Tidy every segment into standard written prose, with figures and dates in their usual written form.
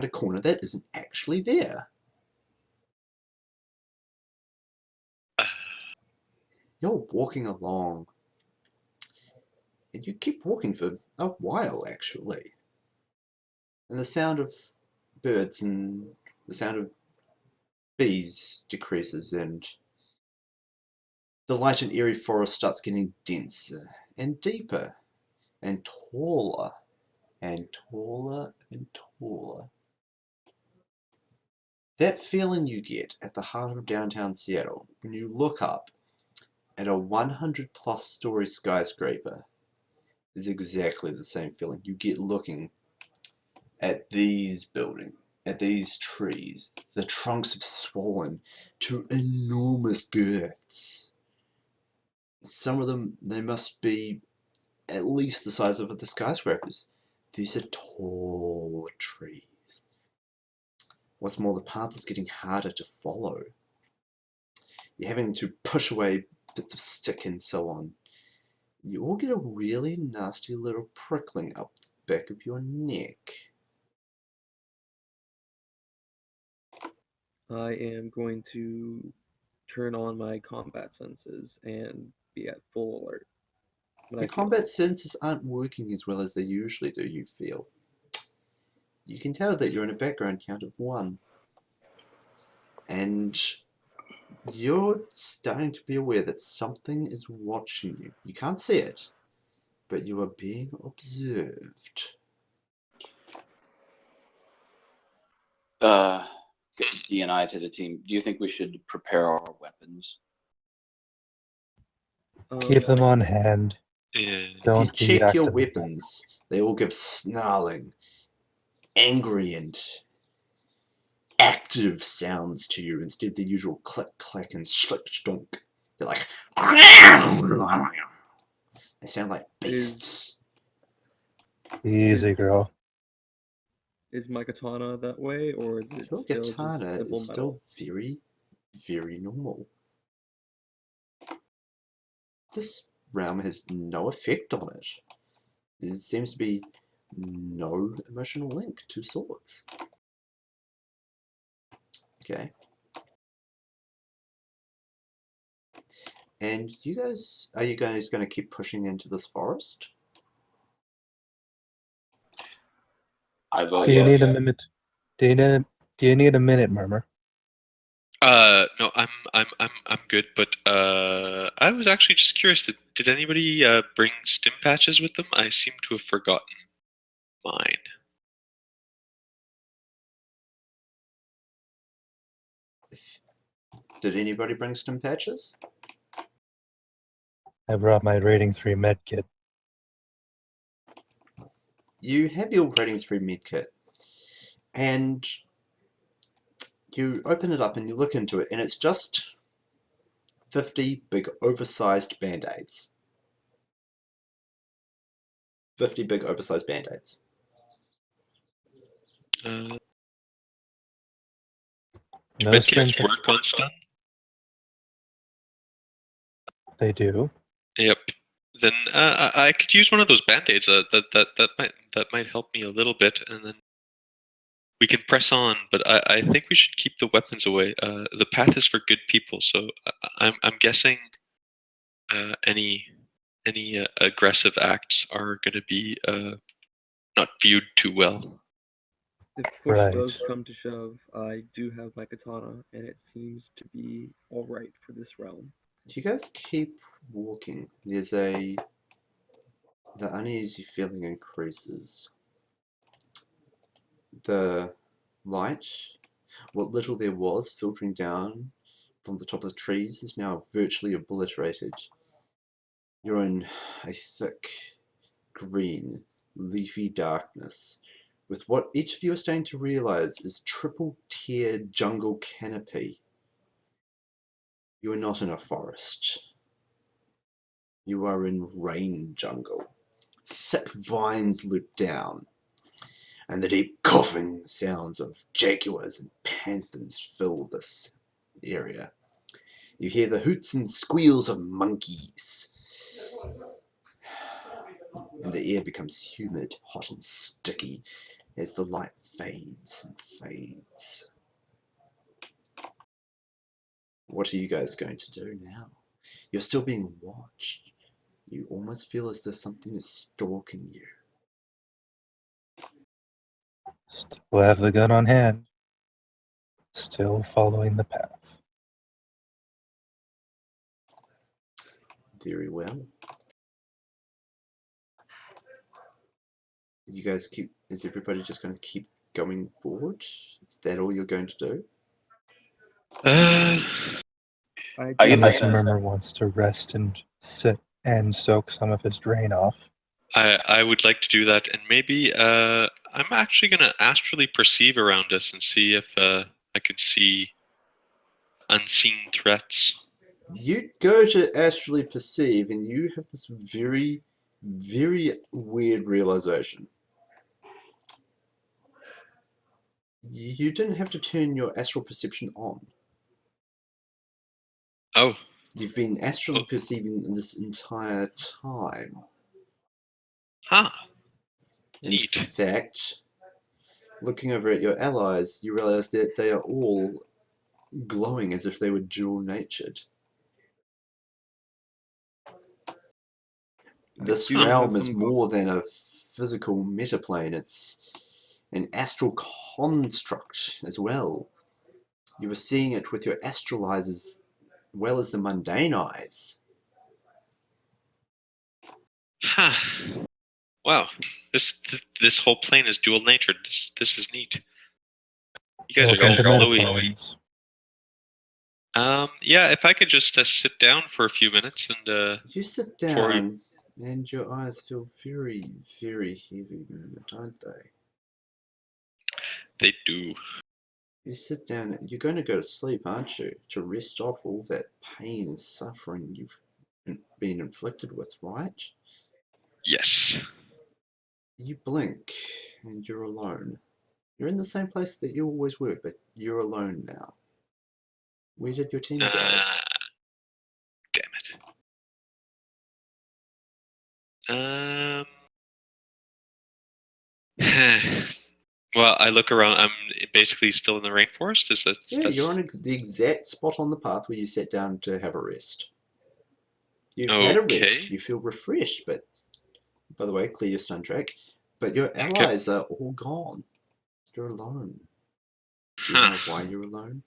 a corner that isn't actually there. You're walking along, and you keep walking for a while, actually. And the sound of birds and the sound of bees decreases, and the light and eerie forest starts getting denser and deeper and taller and taller and taller. That feeling you get at the heart of downtown Seattle when you look up at a 100+ story skyscraper is exactly the same feeling you get looking at these buildings, at these trees. The trunks have swollen to enormous girths. Some of them, they must be at least the size of the skyscrapers. These are tall trees. What's more, the path is getting harder to follow. You're having to push away bits of stick and so on. You all get a really nasty little prickling up the back of your neck. I am going to turn on my combat senses and be at full alert. When Your I feel combat something. senses aren't working as well as they usually do, you feel. You can tell that you're in a background count of 1. And you're starting to be aware that something is watching you. You can't see it, but you are being observed. D&I to the team. Do you think we should prepare our weapons? Keep them on hand. Yeah. Don't If you check your deactivate them. weapons, they all give snarling, angry, and active sounds to you instead of the usual click, clack, and slick stonk. They're like, they sound like beasts. Easy, girl. Is my katana that way, or is it Your still katana just simple is metal? still very, very normal. This realm has no effect on it. There seems to be no emotional link to swords. Okay. And you guys, are you guys going to keep pushing into this forest? I vote Do you yes. need a minute? Do you need a minute, Murmur? No, I'm good. But I was actually just curious. Did anybody bring stim patches with them? I seem to have forgotten mine. Did anybody bring stim patches? I brought my rating 3 med kit. You have your rating 3 medkit, and you open it up and you look into it, and it's just 50 big oversized band-aids. 50 big oversized band-aids. No Med stim kits work on stun? They do. Yep. Then I could use one of those band-aids. That might help me a little bit, and then we can press on. But I think we should keep the weapons away. The path is for good people, so I'm guessing any aggressive acts are going to be not viewed too well. If push Right. does come to shove, I do have my katana, and it seems to be alright for this realm. You guys keep walking. The uneasy feeling increases. The light, what little there was filtering down from the top of the trees, is now virtually obliterated. You're in a thick, green, leafy darkness, with what each of you are starting to realize is triple-tiered jungle canopy. You are not in a forest. You are in rain jungle. Thick vines loop down, and the deep coughing sounds of jaguars and panthers fill this area. You hear the hoots and squeals of monkeys, and the air becomes humid, hot and sticky, as the light fades and fades. What are you guys going to do now? You're still being watched. You almost feel as though something is stalking you. Still have the gun on hand. Still following the path. Very well. You guys is everybody just going to keep going forward? Is that all you're going to do? I get Unless that. Murmur wants to rest and sit and soak some of his drain off. I would like to do that, and maybe I'm actually gonna astrally perceive around us and see if I can see unseen threats. You go to astrally perceive and you have this very, very weird realization. You didn't have to turn your astral perception on. Oh, You've been astrally perceiving this entire time. huh. In Neat. fact, looking over at your allies, you realize that they are all glowing as if they were dual-natured. This do realm have is some more than a physical metaplane, it's an astral construct as well. You were seeing it with your astral eyes as well as the mundane eyes. Huh. Wow. This whole plane is dual natured. This is neat. You guys are Welcome all to glowy. metaplanes. Yeah, if I could just sit down for a few minutes and You sit Before you- down and your eyes feel very, very heavy, don't they? they do. You sit down, you're going to go to sleep, aren't you? To rest off all that pain and suffering you've been inflicted with, right? Yes. You blink and you're alone. You're in the same place that you always were, but you're alone now. Where did your team go? Damn it. Well, I look around. I'm basically still in the rainforest. Is that? Yeah, you're on the exact spot on the path where you sat down to have a rest. You've had a rest, Okay. you feel refreshed, but by the way, clear your stun track. But your Okay. allies are all gone. You're alone. Do you Huh. know why you're alone?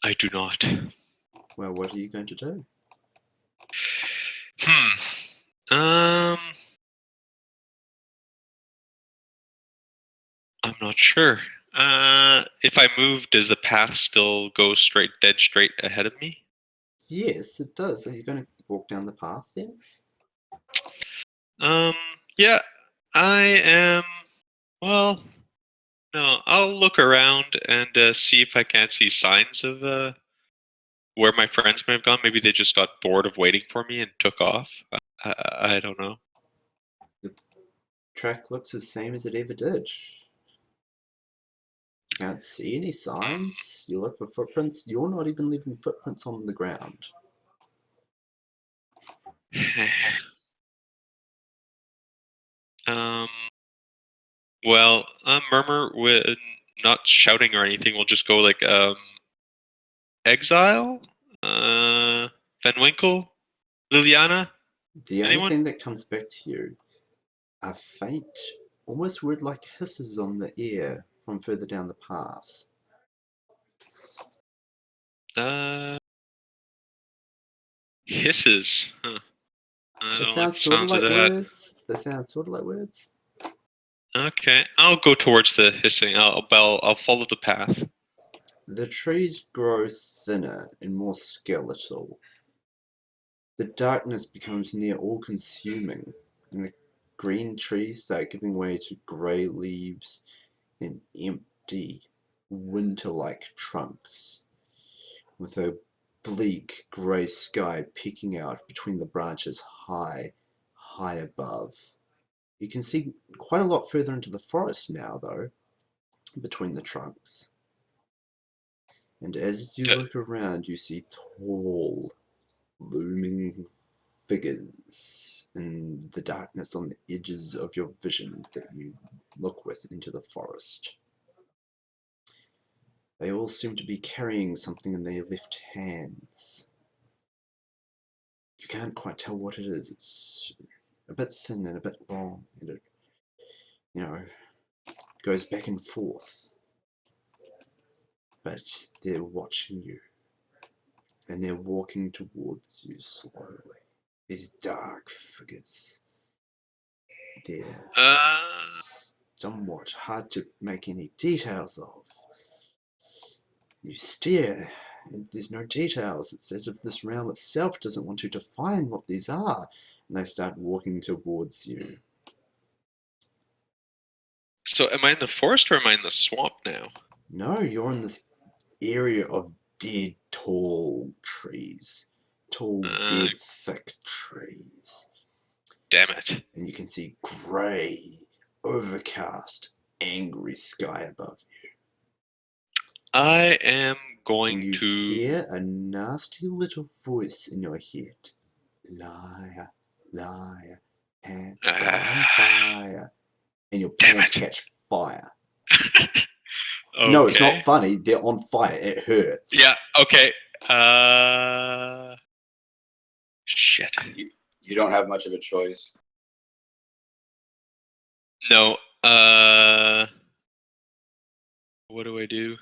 I do not. Well, what are you going to do? Um. I'm not sure. If I move, does the path still go dead straight ahead of me? Yes, it does. Are you going to walk down the path then? Yeah, I am. Well, no, I'll look around and see if I can't see signs of where my friends may have gone. Maybe they just got bored of waiting for me and took off. I don't know. The track looks the same as it ever did. You can't see any signs. You look for footprints. You're not even leaving footprints on the ground. um. Well, Murmur with not shouting or anything. We'll just go like Exile, Van Winkle, Liliana. The only Anyone? thing that comes back to you are faint, almost word-like hisses on the air from further down the path. Hisses. Huh. I They don't like sound the sort of sounds of like that. words. They sound sort of like words. Okay, I'll go towards the hissing. I'll follow the path. The trees grow thinner and more skeletal. The darkness becomes near all-consuming, and the green trees start giving way to grey leaves and empty, winter-like trunks, with a bleak grey sky peeking out between the branches high, high above. You can see quite a lot further into the forest now, though, between the trunks. And as you Uh, look around, you see tall, looming figures in the darkness on the edges of your vision that you look with into the forest. They all seem to be carrying something in their left hands. You can't quite tell what it is. It's a bit thin and a bit long, and it, goes back and forth. But they're watching you, and they're walking towards you slowly. These dark figures. They're somewhat hard to make any details of. You stare, and there's no details. It's as if this realm itself doesn't want to define what these are. And they start walking towards you. So am I in the forest or am I in the swamp now? No, you're in this area of dead, tall trees. Tall, dead, thick trees. Damn it. And you can see grey, overcast, angry sky above you. I am going And you to... hear a nasty little voice in your head. Liar, liar, pants on fire. And your pants catch fire. Okay. No, it's not funny. They're on fire. It hurts. Yeah, okay. Shit. You don't have much of a choice. No. What do I do?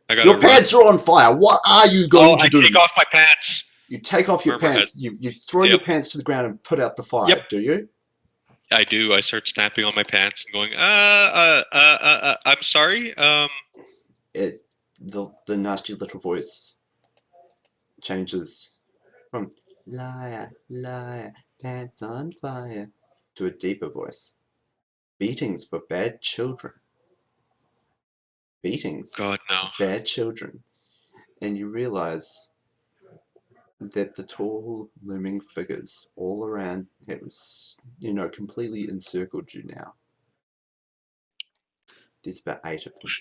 Your pants are on fire. What are you going to do? I take off my pants. You take off your pants. You throw your pants to the ground and put out the fire. Do you? I do. I start snapping on my pants and going, I'm sorry. The nasty little voice changes from liar, liar, pants on fire to a deeper voice. Beatings for bad children. Beatings God, no. for bad children. And you realize that the tall, looming figures all around have, completely encircled you now. There's about 8 of them.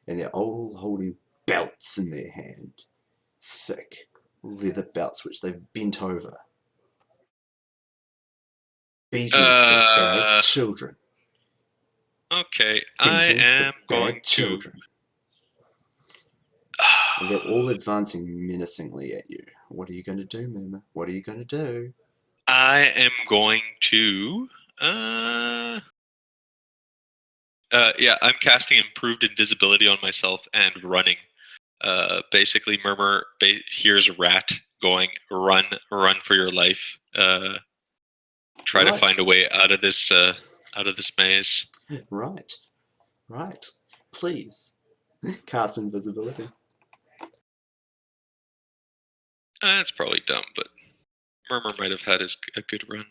And they're all holding belts in their hand. Thick leather belts which they've bent over. Beatings for bad children. Okay, Beatings I am for bad going children. to... And they're all advancing menacingly at you. What are you going to do, Mima? What are you going to do? I am going to... yeah, I'm casting improved invisibility on myself and running. Basically, Murmur hears a rat going, run for your life. Try to find a way out of this maze. Right. Please. Cast invisibility. That's probably dumb, but Murmur might have had a good run.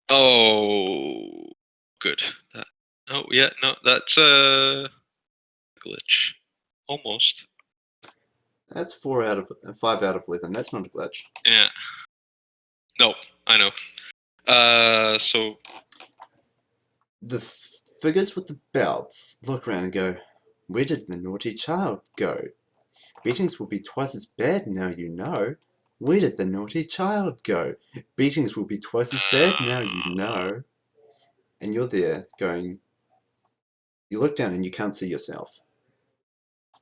Oh, good. Oh, yeah, no, that's a glitch. Almost. That's 5 out of 11. That's not a glitch. Yeah. No, I know. So the figures with the belts look around and go, "Where did the naughty child go? Beatings will be twice as bad now, you know. Where did the naughty child go? Beatings will be twice as bad now, you know." And you're there going, you look down and you can't see yourself.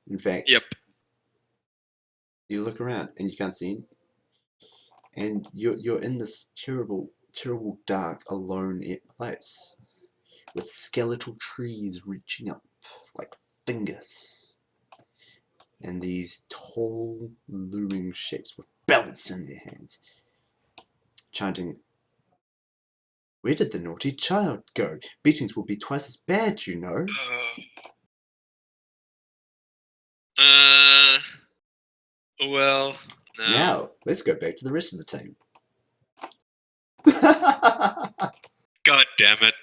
In fact, yep. You look around and you can't see, and you're in this terrible, dark, alone place with skeletal trees reaching up like fingers, and these tall, looming shapes with belts in their hands, chanting, "Where did the naughty child go? Beatings will be twice as bad, you know." Well, no. Now, let's go back to the rest of the team. God damn it.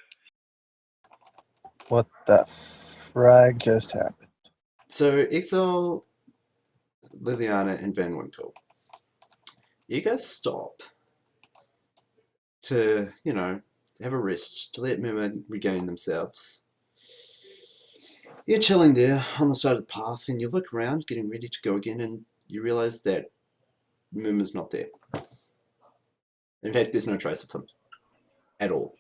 What the frag just happened? So, Exile, Liliana, and Van Winkle, you guys stop to, have a rest, to let Mima regain themselves. You're chilling there on the side of the path, and you look around, getting ready to go again, and you realize that Mima's not there. In fact, there's no trace of him at all.